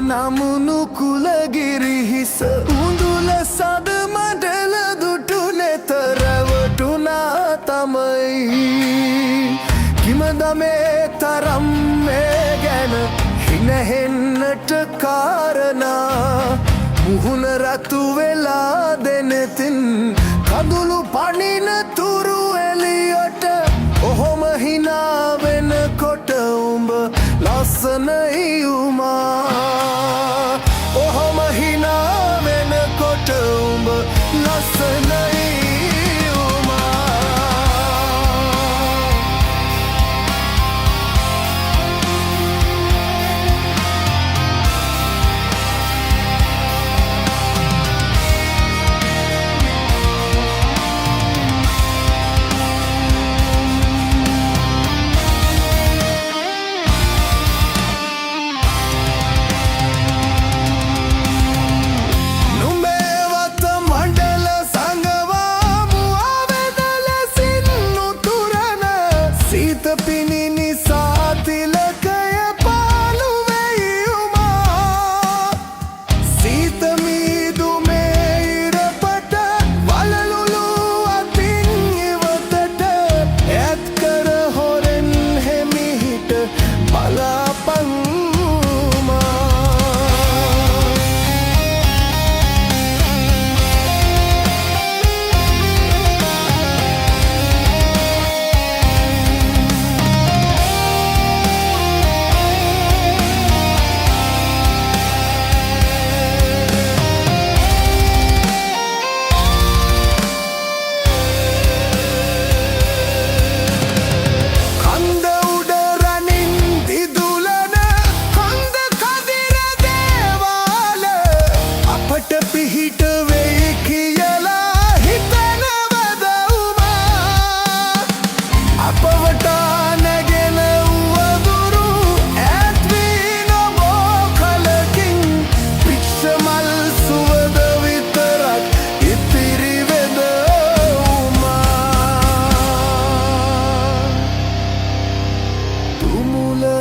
නමුණු කුලගිරි හිස උඳුල සද මඩල දුටු නෙතරවටුනා තමයි කිමදමේ තරම් මේ ගැන හිනහෙන්නට කාරණා මුහුණ රතු වෙලා දෙනෙතින් කඳුළු පනින තුරු එලියට ඔහොම හිනා වෙනකොට උඹ ලස්සනයි උමා ඔහොම හිනා වෙනකොට උඹ ලස්සනයි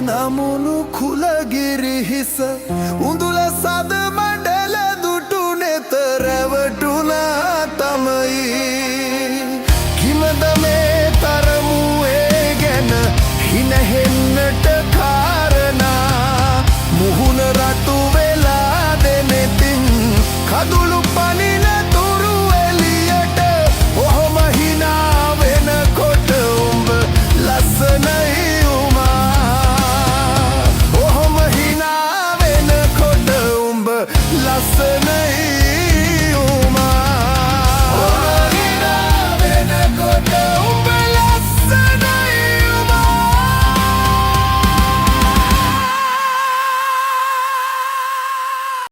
නමුණු කුලගිරි හිස උඳුල සද